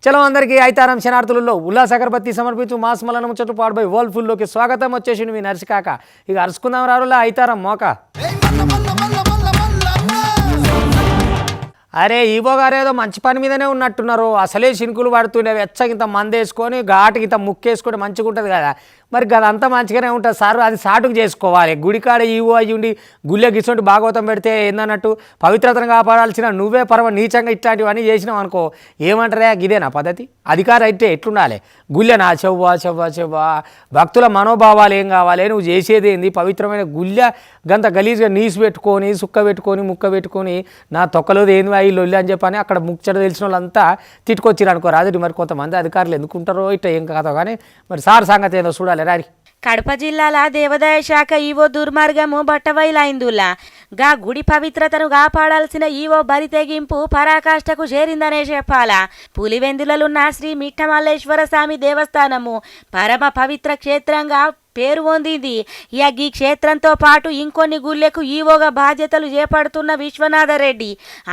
చలో అందరికీ ఐతారం శనార్థులలో ఉల్లాస అగరబత్తి సమర్పించు మాస్ మలన ముచ్చట్లు పాడుబై వరల్డ్ ఫుల్లోకి స్వాగతం వచ్చేసింది మీ నర్సికాక. ఇక అరుచుకుందాం రారులా ఐతారం మోక. అరే ఈవో గారు ఏదో మంచి పని మీదనే ఉన్నట్టున్నారు. అసలే శినుకులు పడుతుండే వెచ్చగింత మందేసుకొని ఘాటుకింత ముక్కేసుకొని మంచిగా ఉంటుంది కదా. మరి అదంతా మంచిగానే ఉంటుంది సార్, అది సాటుకు చేసుకోవాలి. గుడికాడ ఈవో అయ్యి ఉండి గుళ్ళె గిసొంటి భాగవతం పెడితే ఏందన్నట్టు పవిత్రతను కాపాడాల్సిన నువ్వే పరమ నీచంగా ఇట్లాంటివన్నీ చేసినావు అనుకో ఏమంటారా? గిదేనా పద్ధతి? అధికారం అయితే ఎట్లుండాలి? గుళ్ళెనా చెవ్వా చెవ్వా చెవ్వా భక్తుల మనోభావాలు ఏం కావాలి? నువ్వు చేసేది ఏంది? పవిత్రమైన గుళ్ళె గంత గలీజ్గా నీసు పెట్టుకొని సుక్క పెట్టుకొని ముక్క పెట్టుకొని నా తొక్కలోది ఏంది అయ్యి లొల్లి అని చెప్పని అక్కడ ముచ్చట తెలిసిన వాళ్ళంతా తిట్టుకొచ్చిరు అనుకో రాదు. మరి కొంతమంది అధికారులు ఎందుకుంటారో ఇట్లా ఏం కాదో కానీ మరి సార్ సంగతి ఏదో చూడాలి రారి. కడప జిల్లాల దేవాదాయ శాఖ ఈవో దుర్మార్గము బట్టబయలైందులా గా గుడి పవిత్రతను కాపాడాల్సిన ఈవో బరితెగింపు పరాకాష్ఠకు చేరిందనే చెప్పాలా. పులివెందులలున్న శ్రీ మిట్టమల్లేశ్వర స్వామి దేవస్థానము పరమ పవిత్ర క్షేత్రంగా పేరు పొందింది. ఇక ఈ క్షేత్రంతో పాటు ఇంకొన్ని గుళ్ళకు ఈవోగా బాధ్యతలు చేపడుతున్న విశ్వనాథరెడ్డి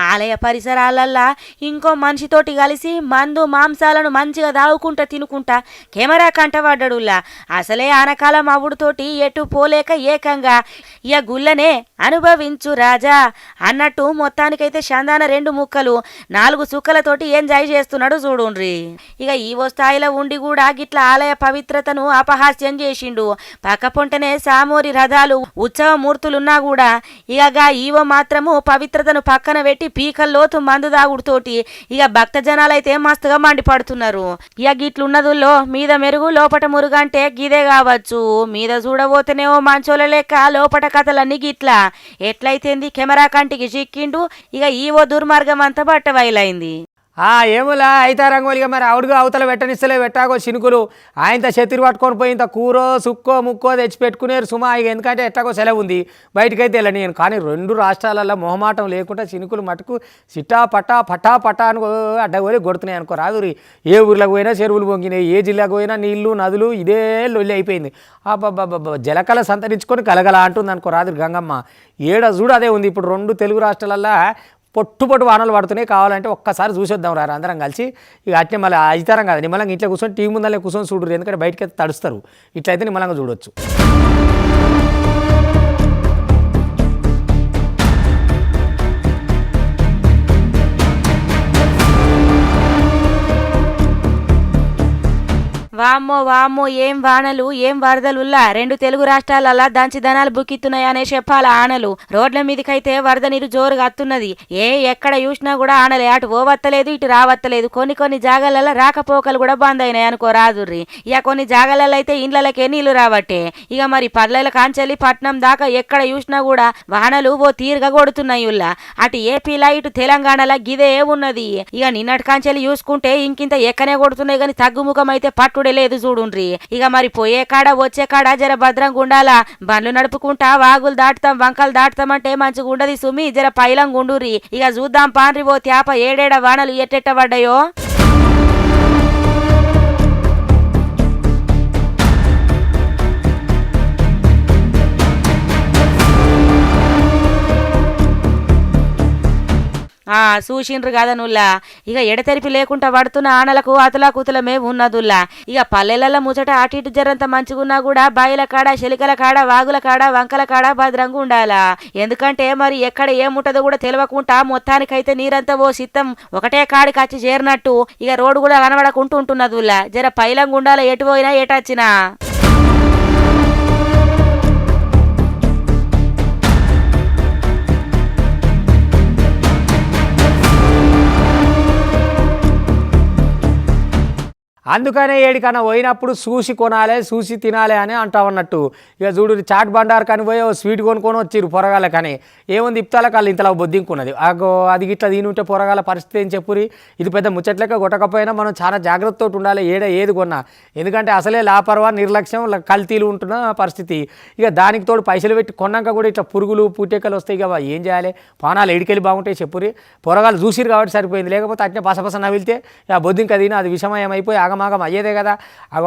ఆలయ పరిసరాలల్లా ఇంకో మనిషితోటి కలిసి మందు మాంసాలను మంచిగా దావుకుంటా తినుకుంటా కెమెరా కంటపడ్డడులా. అసలే ఆనకాలం అవ్వుడుతోటి ఎటు పోలేక ఏకంగా ఇక గుళ్ళనే అనుభవించు రాజా అన్నట్టు మొత్తానికైతే చందాన 2 ముక్కలు 4 సుక్కలతోటి ఎంజాయ్ చేస్తున్నాడు చూడుండ్రి. ఇక ఈవో స్థాయిలో ఉండి కూడా గిట్ల ఆలయ పవిత్రతను అపహాస్యం చేసిండు. పక్క పొంటనే సామూరి రథాలు ఉత్సవ మూర్తులున్నా కూడా ఇక ఈవో మాత్రము పవిత్రతను పక్కన పెట్టి పీకల్లోతు మందు దాగుడుతోటి ఇక భక్త జనాలైతే మస్తుగా మండిపడుతున్నారు. ఇక గిట్లున్నదుల్లో మీద మెరుగు లోపట మురుగు అంటే గిదే కావచ్చు. మీద చూడబోతేనేమో మంచోళ్ళ లెక్క లోపట కథలన్నీ గిట్లా ఎట్లయితేంది కెమెరా కంటికి చిక్కిండు. ఇక ఈవో దుర్మార్గం అంతా బట్టబయలైంది. ఏములా అయితే రంగోలిగా మరి ఆవుడుగా అవతల పెట్టనిస్తలే పెట్టాకో శినుకులు ఆయనతో చెత్తిరి పట్టుకొని పోయి ఇంత కూరో సుక్కో ముక్కో తెచ్చి పెట్టుకునేరు సుమా. ఇక ఎందుకంటే ఎట్లాగో సెలవు ఉంది బయటకైతే వెళ్ళని. కానీ 2 రాష్ట్రాలలో మొహమాటం లేకుండా శినుకులు మటుకు సిట్టా పట్టా పట్టా పట్టా అని అడ్డగోలి కొడుతున్నాయి అనుకో రాదురి. ఏ ఊర్లకు పోయినా చెరువులు పొంగినాయి, ఏ జిల్లాకు పోయినా నీళ్లు నదులు ఇదే లొల్లి అయిపోయింది. జలకళ సంతరించుకొని కలగల అంటుంది అనుకో రాదురి గంగమ్మ. ఏడ చూడు అదే ఉంది. ఇప్పుడు 2 తెలుగు రాష్ట్రాలల్లో పొట్టు వానలు పడుతున్నాయి. కావాలంటే ఒక్కసారి చూసొద్దాం రా అందరం కలిసి. ఇక అట్నే మళ్ళీ అయితారం కదా నిమ్మలంగా ఇంట్లో కూర్చొని టీవీ ముందలే కూర్చొని చూడరు, ఎందుకంటే బయటకి అయితే తడుస్తారు. ఇట్లయితే నిమ్మలంగా చూడొచ్చు. వామ్మో వామ్మో ఏం వానలు ఏం వరదలుల్లా. 2 తెలుగు రాష్ట్రాలలా దంచిదనాలు బుక్కితున్నాయనే చెప్పాల ఆనలు. రోడ్ల మీదకైతే వరద నీరు జోరుగా అత్తున్నది. ఎక్కడ చూసినా కూడా ఆనలే. అటు ఓవత్తలేదు ఇటు రావత్తలేదు. కొన్ని జాగాలలో రాకపోకలు కూడా బంద్ అయినాయి అనుకో రాదుర్రి. ఇక కొన్ని జాగాలలో అయితే ఇండ్లకే నీళ్లు రావట్టే. ఇక మరి పల్లెల కాంచెల్లి పట్నం దాకా ఎక్కడ చూసినా కూడా వానలు ఓ తీరుగా కొడుతున్నాయి ఉల్లా. అటు ఏపీలా ఇటు తెలంగాణలా గిదే ఉన్నది. ఇక నిన్నటి కాంచెల్లి చూసుకుంటే ఇంకింత ఎక్కనే కొడుతున్నాయి కానీ తగ్గుముఖం అయితే పట్టుడే లేదు చూడుండ్రి. ఇక మరి పోయే కాడ వచ్చే కాడ జర భద్రంగా ఉండాలా. బండ్లు నడుపుకుంటా వాగులు దాటుతాం వంకలు దాటుతామంటే మంచిగా ఉండదు సుమి. జర పైలంగా ఉండుర్రి. ఇక చూద్దాం పాన్రి ఓ త్యాప ఏడేడ వానలు ఎట్టెట్ట పడ్డాయో. చూసిండ్రు కదా నుల్లా. ఇక ఎడతెరిపి లేకుండా పడుతున్న ఆనలకు అతలా కుతలమే ఉన్నదుల్లా. ఇక పల్లెలలో ముచ్చట అటు ఇటు జరంత మంచిగున్నా కూడా బాయిల కాడ శలికల కాడ వాగుల కాడ వంకల కాడ భద్రంగా ఉండాలా. ఎందుకంటే మరి ఎక్కడ ఏముంటదో కూడా తెలియకుండా మొత్తానికైతే నీరంతా ఓ సిద్ధం ఒకటే కాడికి వచ్చి చేరినట్టు ఇక రోడ్డు కూడా కనబడకుంటుంటున్నదుల్లా. జర పైలంగా ఉండాలా ఎటు పోయినా ఎటొచ్చినా. అందుకనే ఏడికన్నా పోయినప్పుడు చూసి కొనాలి చూసి తినాలి అని అంటామన్నట్టు. ఇక చూడు చాట్ బండారు కానీ పోయి స్వీట్ కొనుక్కొని వచ్చిర్రు పొరగాల. కానీ ఏముంది ఇప్తాల కాళ్ళు ఇంతలా బొద్దింకున్నది. అది గిట్లా దీనుంటే పొరగాల పరిస్థితి ఏం చెప్పురి. ఇది పెద్ద ముచ్చట్లెక్క కొట్టకపోయినా మనం చాలా జాగ్రత్తతో ఉండాలి ఏది కొన్నా. ఎందుకంటే అసలే లాపర్వా నిర్లక్ష్యం కల్తీలు ఉంటున్న పరిస్థితి. ఇక దానికి తోడు పైసలు పెట్టి కొన్నాక కూడా ఇట్లా పురుగులు పూటెక్కలు వస్తాయి. ఇక ఏం చేయాలి? పానాలు ఎడికెళ్ళి బాగుంటాయి చెప్పురి. పొరగాలు చూసిరు కాబట్టి సరిపోయింది. లేకపోతే అట్నే పసపస నవిలితే ఆ బొద్దింక తిని అది విషమయం అయిపోయి ఆగమాగం అయ్యేదే కదా.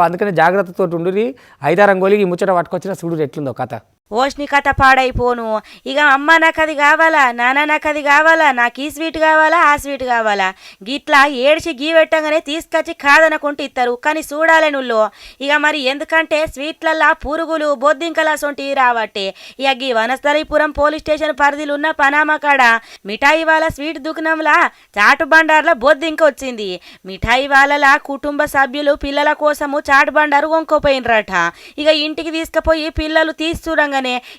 అందుకని జాగ్రత్తతో ఉండురి. 5 రంగోలికి ముచ్చట పట్టుకొచ్చిన చూడు ఎట్లుందో కథ. ఓష్ని కథ పాడైపోను. ఇక అమ్మ నాకు అది కావాలా, నాన్న నాకు అది కావాలా, నాకు ఈ స్వీట్ కావాలా, ఆ స్వీట్ కావాలా, గిట్లా ఏడిచి గీ పెట్టంగానే తీసుకొచ్చి కాదనుకుంటూ ఇస్తారు. కానీ చూడాలి నువ్వు ఇక మరి ఎందుకంటే స్వీట్లల్లా పురుగులు బొద్దింకల సొంటి రావట్టే. ఇక గీ వనస్థలీపురం పోలీస్ స్టేషన్ పరిధిలో ఉన్న పనామా కాడ మిఠాయి వాళ్ళ స్వీట్ దుకాణంలా చాటు బండార్ల బొద్దింక వచ్చింది. మిఠాయి వాళ్ళ కుటుంబ సభ్యులు పిల్లల కోసము చాటు బండారు వంకోపోయినరట. ఇక ఇంటికి తీసుకుపోయి పిల్లలు తీస్తురంగానే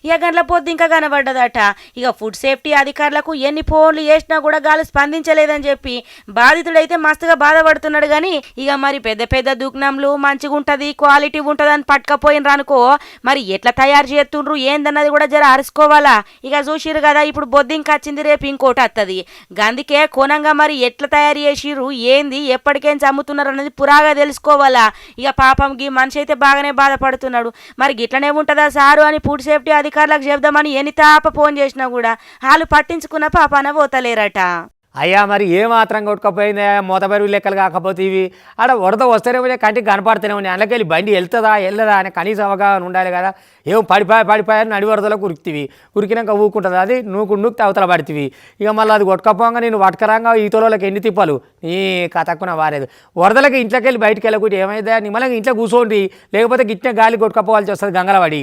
ఇక గంటల పొద్దు ఇంకా కనబడ్డదట. ఇక ఫుడ్ సేఫ్టీ అధికారులకు ఎన్ని ఫోన్లు చేసినా కూడా గాలు స్పందించలేదని చెప్పి బాధితుడైతే మస్తుగా బాధపడుతున్నాడు. కానీ ఇక మరి పెద్ద పెద్ద దుకాణంలు మంచిగా ఉంటది, క్వాలిటీ ఉంటది అని పట్టుకపోయినరు అనుకో, మరి ఎట్లా తయారు చేస్తుండ్రు ఏందన్నది కూడా జర అరుసుకోవాలా. ఇక చూసిరు కదా ఇప్పుడు బొద్దింక వచ్చింది, రేపు ఇంకోటి వస్తుంది. గందుకే కోనంగా మరి ఎట్లా తయారు చేసిర్రు ఏంది ఎప్పటికేం చమ్ముతున్నారు అన్నది పురాగా తెలుసుకోవాలా. ఇక పాపం గీ మనిషి అయితే బాగానే బాధపడుతున్నాడు. మరి గిట్లనే ఉంటుందా సారు అని ఫుడ్ సేఫ్టీ అధికారులకు చెప్దామని ఎన్ని తాప ఫోన్ చేసినా కూడా వాళ్ళు పట్టించుకున్న పాపాన పోతలేరట. అయ్యా మరి ఏమాత్రం కొట్టుకపోయిందా మోతబరువు లెక్కలు కాకపోతే ఇవి ఆడ వరద వస్తేనే కంటికి కనపడుతూనే ఉన్నాయి. అందులోకెళ్ళి బండి వెళ్తుందా వెళ్ళదా అని కనీసం అవగాహన ఉండాలి కదా. ఏం పడిపోయాని నడి వరదలకు ఉరికితివి, ఉరికినాక ఊకుంటుంది అది నూకుతే అవతల పడుతుంది. ఇక మళ్ళీ అది కొట్టుకపోగా నేను వటకరంగా ఈ తోలకి ఎన్ని తిప్పాలు నీ కథక్కున వారేది. వరదలకి ఇంట్లోకి వెళ్ళి బయటికి వెళ్ళకుంటే ఏమైందా నిమ్మలంగా ఇంట్లో కూర్చోండి, లేకపోతే గిట్టిన గాలి కొట్టుకపోవాల్సి వస్తుంది గంగలవాడి.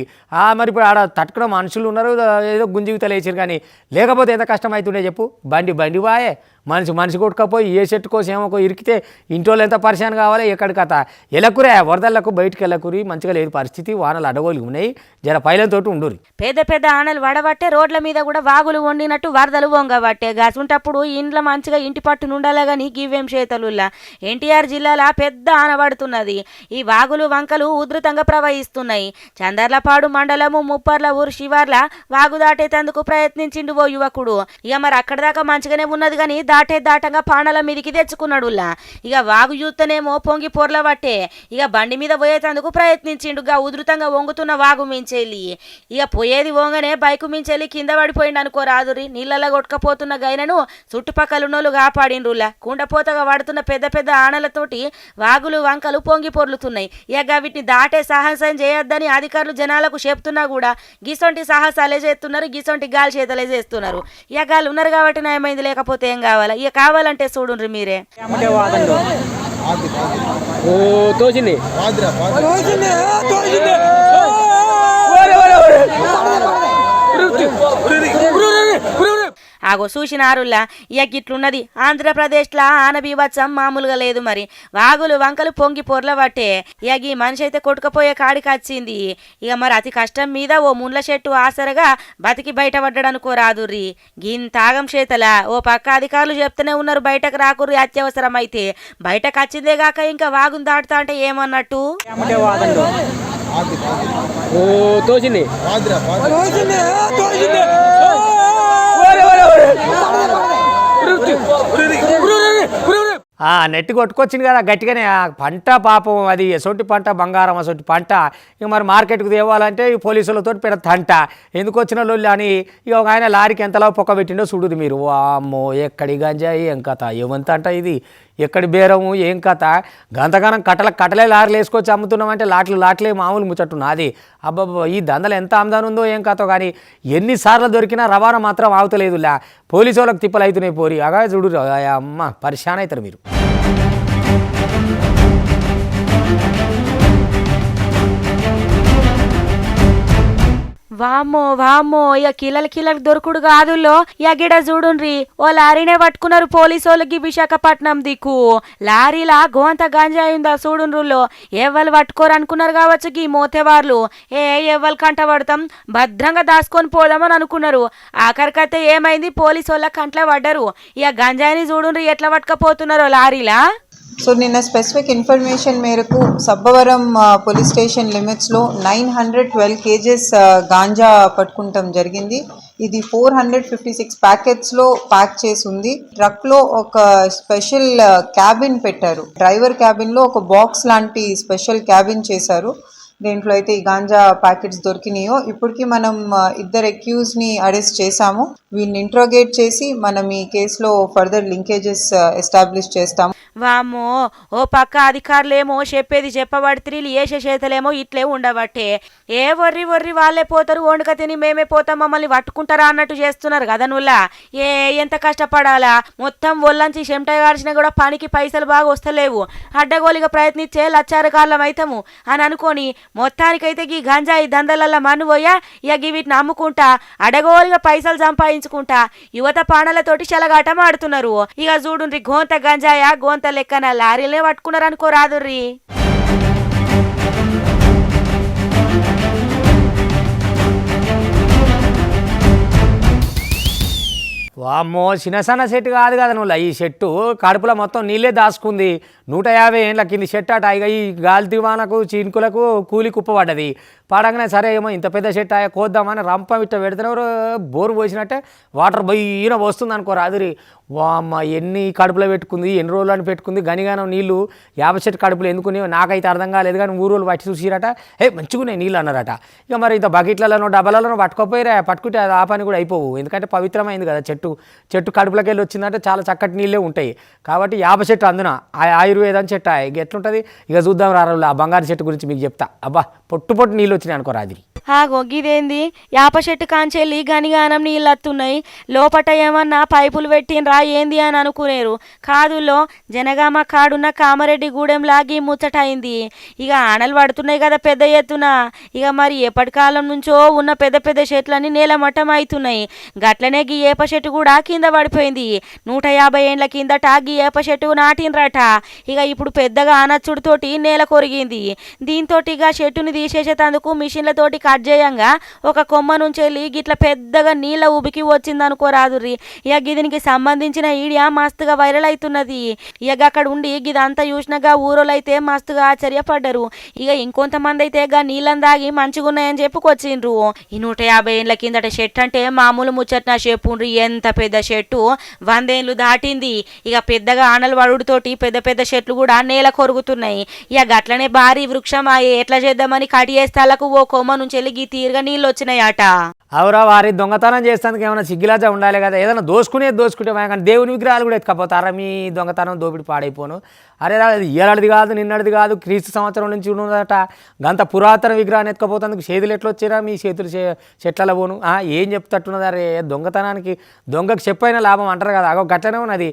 మరి ఇప్పుడు ఆడ తట్టుకున్న మనుషులు ఉన్నారు, ఏదో గుంజివితలు వేసారు. కానీ లేకపోతే ఎంత కష్టం అవుతుండే చెప్పు. బండి వాయే మనిషి కొట్టుకపోయి ఏ చెట్టు కోసం ఏమో ఇరికితే ఇంట్లో ఎంత పరిశాన్ కావాలి. ఎక్కడి కథ ఎలకురే వరదలకు బయటికి వెళ్ళకురి, మంచిగా లేదు పరిస్థితి. వానలు అడగోలు ఉన్నాయి, జర పైలంతో ఉండూరి. పెద్ద పెద్ద ఆనలు వడబట్టే రోడ్ల మీద కూడా వాగులు వండినట్టు వరదలు వంగబట్టే. గసుంటప్పుడు ఇంట్లో మంచిగా ఇంటి పట్టును ఉండాలి. కానీ గివ్వేం చేతలుల్లా ఎన్టీఆర్ జిల్లాలో పెద్ద ఆన పడుతున్నది. ఈ వాగులు వంకలు ఉధృతంగా ప్రవహిస్తున్నాయి. చందర్లపాడు మండలము ముప్పర్ల ఊరు శివార్ల వాగు దాటేందుకు ప్రయత్నించిండు ఓ యువకుడు. ఇక మరి అక్కడ దాకా మంచిగానే ఉన్నది కానీ దాటంగా పానాల మీదికి తెచ్చుకున్నాడు. ఇక వాగు చూస్తేనేమో పొంగి పొర్ల పట్టే. ఇక బండి మీద పోయేందుకు ప్రయత్నించిండుగా ఉధృతంగా వంగుతున్న వాగు మించెళ్ళి. ఇక పోయేది వంగనే బైకు మించెళ్ళి కింద పడిపోయిండు అనుకోరాదురి. నీళ్ళలో కొట్టుకపోతున్న గైనను చుట్టుపక్కలున్నోళ్ళు కాపాడిండ్రులా. కుండపోతగా పడుతున్న పెద్ద పెద్ద ఆనలతోటి వాగులు వంకలు పొంగి పొర్లుతున్నాయి. ఇక వీటిని దాటే సాహసం చేయొద్దని అధికారులు జనాలకు చెప్తున్నా కూడా గిసొంటి సాహసాలే చేస్తున్నారు, గిసొంటి గాలి చేతలే చేస్తున్నారు. ఇక గాలి ఉన్నారు కాబట్టి నయమైంది, లేకపోతే ఏం కావాలి. ఇక కావాలంటే చూడుండ్రి మీరే. ఆగో చూసినారుల్లా. ఇక గిట్లున్నది ఆంధ్రప్రదేశ్లో ఆనబీవత్సం మామూలుగా లేదు. మరి వాగులు వంకలు పొంగి పొర్లబట్టే. ఇక ఈ మనిషి అయితే కొట్టుకపోయే కాడికి వచ్చింది. ఇక మరి అతి కష్టం మీద ఓ ముండ్ల చెట్టు ఆసరగా బతికి బయటపడ్డాడనుకోరాదుర్రి. గింతాగం చేతలా ఓ పక్క అధికారులు చెప్తూనే ఉన్నారు బయటకు రాకుర్రి, అత్యవసరం అయితే. బయటకు వచ్చిందే గాక ఇంకా వాగును దాటుతా అంటే ఏమన్నట్టు. నెట్ కొట్టుకొచ్చింది కదా గట్టిగానే. ఆ పంట పాపం అది ఎసొంటి పంట బంగారం అసొంటి పంట. ఇక మరి మార్కెట్కు తేవాలంటే ఈ పోలీసులతో పెద్ద తంట. ఎందుకు వచ్చిన లొల్లి అని ఇక ఒక ఆయన లారీకి ఎంతలా పొక్క పెట్టిండో చూడుది మీరు. అమ్మో ఎక్కడి గంజాయి ఏం కథ, ఏమంత అంట ఇది, ఎక్కడి బేరము ఏం కథ. గంతగానం కట్టలే లారీలు వేసుకొచ్చి అమ్ముతున్నామంటే లాట్లే మామూలు ముచ్చట్టున్నా అది. అబ్బాబ్బా ఈ దందలు ఎంత ఆమ్దాని ఉందో ఏం కథ. కానీ ఎన్నిసార్లు దొరికినా రవాణా మాత్రం ఆగుతలేదులా. పోలీసు వాళ్ళకి తిప్పలు అవుతున్నాయి పోరి. అగా చూడు అమ్మ పరిశాన్ అవుతారు మీరు. వామ్మో ఇక కిల్లలు దొరుకుడు కాదుల్లో. ఇక గిడ చూడుండ్రి ఓ లారీనే పట్టుకున్నారు పోలీసోళ్ళకి విశాఖపట్నం దిక్కు. లారీలా గోంత గంజాయి ఉందా చూడుండ్రులో. ఎవ్వరు పట్టుకోరు అనుకున్నారు కావచ్చు ఈ మోతేవార్లు. ఎవ్వరు కంట పడతాం భద్రంగా దాచుకొని పోదామని అనుకున్నారు. ఆఖరికైతే ఏమైంది పోలీసోళ్ళ కంట్లో పడ్డరు. ఇక గంజాయిని చూడుండ్రి ఎట్లా పట్టుకపోతున్నారో లారీలా. సో నిన్న స్పెసిఫిక్ ఇన్ఫర్మేషన్ మేరకు సబ్బవరం పోలీస్ స్టేషన్ లిమిట్స్లో 912 కేజెస్ గాంజా పట్టుకుంటాం జరిగింది. ఇది 456 ప్యాకెట్స్లో ప్యాక్ చేసి ఉంది. ట్రక్లో ఒక స్పెషల్ క్యాబిన్ పెట్టారు. డ్రైవర్ క్యాబిన్లో ఒక బాక్స్ లాంటి స్పెషల్ క్యాబిన్ చేశారు. దేంట్లో అయితే ఈ గాంజా ప్యాకెట్స్ దొరికినాయో. ఇప్పటికీ మనం 2 అక్యూజ్ని అరెస్ట్ చేశాము. వీళ్ళని ఇంట్రోగేట్ చేసి మనం ఈ కేసులో ఫర్దర్ లింకేజెస్ ఎస్టాబ్లిష్ చేస్తాము. వామ్మో, ఓ పక్క అధికారులేమో చెప్పేది చెప్పబడితే ఏసే చేతలేమో ఇట్లే ఉండబట్టే ఏ వర్రి వర్రి వాళ్ళే పోతారు, వండుక తిని మేమే పోతాం మమ్మల్ని పట్టుకుంటారా అన్నట్టు చేస్తున్నారు కదా నువ్వులా. ఎంత కష్టపడాలా, మొత్తం ఒళ్ళంచి చెమట గాడిచినా కూడా పనికి పైసలు బాగా వస్తలేవు, అడ్డగోలిగా ప్రయత్నించే లచ్చారకాలం అవుతాము అని అనుకొని మొత్తానికైతే ఈ గంజాయి దందలల్ల మన్నుపోయా ఇక వీటిని అమ్ముకుంటా అడగోలుగా పైసలు సంపాదించుకుంటా యువత పాణలతోటి చెలగాటం ఆడుతున్నారు. ఇక చూడుండ్రి గోంత గంజాయ గోంత లెక్కన లారీలే పట్టుకున్నారు అనుకో రాదుర్రి. వామ్మో చిన్నసన్న చెట్టు కాదు కదా నువ్వు, ఈ చెట్టు కడుపులో మొత్తం నీళ్ళే దాచుకుంది. 150 ఏళ్ళ కింది చెట్టు అట. ఇక ఈ గాలి దివానకు చినుకులకు కూలి కుప్పబడ్డది. పడంగానే సరే ఏమో ఇంత పెద్ద చెట్టు కోద్దామని రంపం ఇట్ట పెడుతున్నారు, బోరు పోసినట్టే వాటర్ బొయ్యిన వస్తుంది అనుకో రాదురి. వామ్మ ఎన్ని కడుపులో పెట్టుకుంది, ఎన్ని రోజులు అని పెట్టుకుంది, గనిగానం నీళ్ళు 50 చెట్టు కడుపులో ఎందుకుని నాకైతే అర్థం కాలేదు. కానీ ఊరోళ్ళు పట్టి చూసిరట, మంచిగున్నాయి నీళ్ళు అన్నారట. ఇక మరి ఇంత బకెట్లలోనో డబ్బాలలోనో పట్టుకోపోయిరా, పట్టుకుంటే అది ఆ పని కూడా అయిపోవు. ఎందుకంటే పవిత్రమైంది కదా చెట్టు కడుపులోకి వెళ్ళి వచ్చిందంటే చాలా చక్కటి నీళ్ళే ఉంటాయి. కాబట్టి 50 చెట్టు అందున ఆయుర్వేదం చెట్టు ఇక ఎట్లుంటుంది. ఇక చూద్దాం రారు ఆ బంగారు చెట్టు గురించి మీకు చెప్తా. అబ్బా పొట్టు నీళ్ళు వచ్చినాయి అనుకో రాదిరి. గొగ్గిదేంది యాప చెట్టు కాంచెల్లి గనిగానం నీళ్ళు వస్తున్నాయి, లోపట ఏమన్నా పైపులు పెట్టినరా ఏంది అని అనుకునేరు. కాదులో జనగామ కాడున్న కామారెడ్డి గూడెం లాగి ముచ్చటైంది. ఇక ఆనలు పడుతున్నాయి కదా పెద్ద ఎత్తున. ఇక మరి ఎప్పటి కాలం నుంచో ఉన్న పెద్ద పెద్ద చెట్లన్నీ నేలమట్టం అవుతున్నాయి. గట్లనే గీ ఏప చెట్టు కూడా కింద పడిపోయింది. 150 ఏండ్ల కిందట గీ ఏప చెట్టు నాటినరట. ఇక ఇప్పుడు పెద్దగా ఆనచ్చుడితోటి నేల కొరిగింది. దీంతో ఇక చెట్టుని తీసేసేందుకు మిషన్లతోటి కట్ చేయంగా ఒక కొమ్మ నుంచి వెళ్ళి గిట్ల పెద్దగా నీళ్ళ ఉబికి వచ్చింది అనుకో రాదుర్రి. ఇక దీనికి సంబంధించిన ఈడియా మస్తుగా వైరల్ అవుతున్నది. ఇక అక్కడ ఉండి గిదంతా చూసినాగా ఊరోళ్ళైతే మస్తుగా ఆశ్చర్యపడ్డరు. ఇక ఇంకొంతమంది అయితే గా నీళ్ళని దాగి మంచిగున్నాయని చెప్పుకొచ్చిండ్రు. ఈ 150 ఏండ్ల కిందట చెట్టు అంటే మామూలు ముచ్చట్న చెప్పుండ్రి, ఎంత పెద్ద చెట్టు 100 ఏళ్ళు దాటింది. ఇక పెద్దగా ఆనలు వడుడుతోటి పెద్ద పెద్ద చెట్లు కూడా నేల కొరుగుతున్నాయి. ఇక గట్లనే భారీ వృక్షం ఎట్లా చేద్దామని కటి చేస్తాలకు ఓ కొమ్మ నుంచి వెళ్ళి తీరుగా నీళ్ళు వచ్చినాయట. అవురా వారి దొంగతనం చేస్తానికి ఏమైనా సిగ్గులాజా ఉండాలి కదా. ఏదైనా దోసుకుంటే కానీ దేవుని విగ్రహాలు కూడా ఎత్తుకపోతారా మీ దొంగతనం దోపిడి పాడైపోను. అరే అది ఏడాది కాదు నిన్నటిది కాదు, క్రీస్తు సంవత్సరం నుంచి ఉన్నదట. గంత పురాతన విగ్రహాన్ని ఎత్తుకపోతానికి చేతులు ఎట్లా వచ్చారా మీ చేతులు చెట్లలో పోను. ఏం చెప్తట్టున్నది. అరే దొంగతనానికి దొంగకు చెప్పైన లాభం అంటారు కదా, అగో గట్లనే ఉన్నది.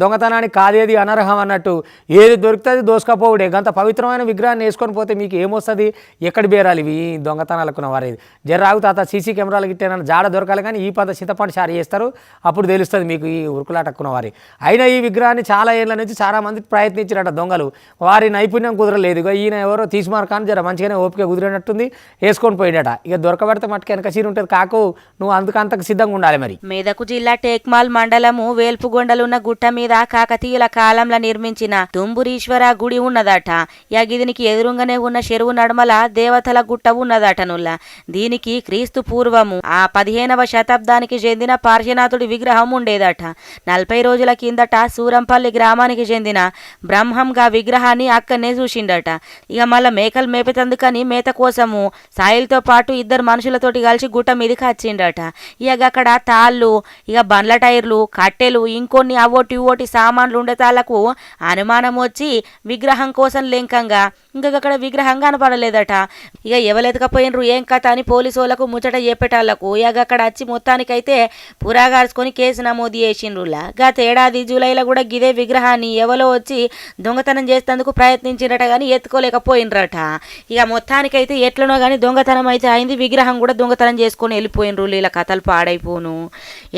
దొంగతనానికి కాదేది అనర్హం అన్నట్టు ఏది దొరుకుతుంది దోసుకపోవుడే. గంత పవిత్రమైన విగ్రహాన్ని వేసుకొని పోతే మీకు ఏమొస్తుంది, ఎక్కడి బేరాలి ఇవి దొంగతనాలకున్న వారేది. జర్రాగు తాత సీసీ కెమెరాలు గిట్టేనా జాడ దొరకాలి కానీ ఈ పద చింతపండు షారీ చేస్తారు, అప్పుడు తెలుస్తుంది మీకు ఈ ఉరుకులాటక్కున్న వారి. అయినా ఈ విగ్రహాన్ని చాలా ఏళ్ళ నుంచి చాలా మంది ప్రయత్నించారట దొంగలు, వారి నైపుణ్యం కుదరలేదు. ఇక ఈయన ఎవరో తీసుమారు కానీ జర మంచిగానే ఓపిక కుదిరినట్టుంది, వేసుకొని పోయినట. ఇక దొరకబడితే మట్టుకు వెనక సీరు ఉంటుంది కాకు, నువ్వు అంతకు సిద్ధంగా ఉండాలి. మరి మెదకు జిల్లా టేక్మాల్ మండలము వేల్పుగొండలున్న గుట్ట మీద కాకతీయుల కాలంలో నిర్మించిన తుంబురీశ్వర గుడి ఉన్నదట. ఇక దీనికి ఎదురుగానే ఉన్న చెరువు నడుమల దేవతల గుట్ట ఉన్నదట నుల్ల. దీనికి క్రీస్తు పూర్వము 15వ శతాబ్దానికి చెందిన పార్శ్వనాథుడి విగ్రహం ఉండేదట. 40 రోజుల కిందట సూరంపల్లి గ్రామానికి చెందిన బ్రహ్మంగా విగ్రహాన్ని అక్కడనే చూసిండట. ఇక మళ్ళా మేకలు మేపేతందుకని మేత కోసము సాయిల్తో పాటు 2 మనుషులతోటి కలిసి గుట్ట మీదకి వచ్చిండట. ఇక అక్కడ తాళ్ళు, ఇక బండ్ల టైర్లు, కట్టెలు, ఇంకొన్ని అవోటి సామాన్లు ఉండేతాళ్లకు అనుమానం వచ్చి విగ్రహం కోసం లెంకంగా ఇంకా అక్కడ విగ్రహం కనపడలేదట. ఇక ఎవరెతకపోయినరు ఏం కథ అని పోలీసు వాళ్ళకు ముచ్చట చెప్పేటాళ్లకు ఇక అక్కడ వచ్చి మొత్తానికైతే పురాగార్చుకొని కేసు నమోదు చేసిండ్రులా. గత ఏడాది జూలైలో కూడా గిదే విగ్రహాన్ని ఎవరో వచ్చి దొంగతనం చేసేందుకు ప్రయత్నించిరట కానీ ఎత్తుకోలేకపోయినరట. ఇక మొత్తానికైతే ఎట్లనో కానీ దొంగతనం అయితే అయింది, విగ్రహం కూడా దొంగతనం చేసుకొని వెళ్ళిపోయినరు. ఇలా కథలు పాడైపోను,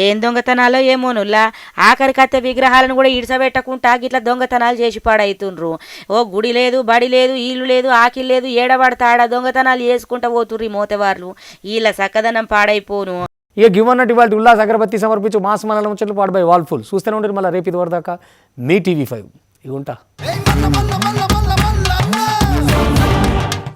ఏం దొంగతనాలో ఏమోనులా. ఆఖరికత్తే విగ్రహాలను కూడా ఇడిసబెట్టకుండా గిట్లా దొంగతనాలు చేసి పాడైతుండ్రు. ఓ గుడి లేదు, బడి లేదు, ఇల్లు లేదు, ఆకిల్ లేదు, ఏడబడతాడ దొంగతనాలు చేసుకుంటా పోతుర్రి మోతవార్లు. వీళ్ళ సక్కదనం పాడైపోను. ఇక గివన్నట్టు ఇవాళ ఉల్లాస్ అగరబత్తి సమర్పించు మాస్ మనల ముచ్చట్లు పాడుబై వాల్ఫుల్ చూస్తూనే ఉంటారు. మళ్ళీ రేపు ఇది వరదాకా మీ TV5 ఇక ఉంటా.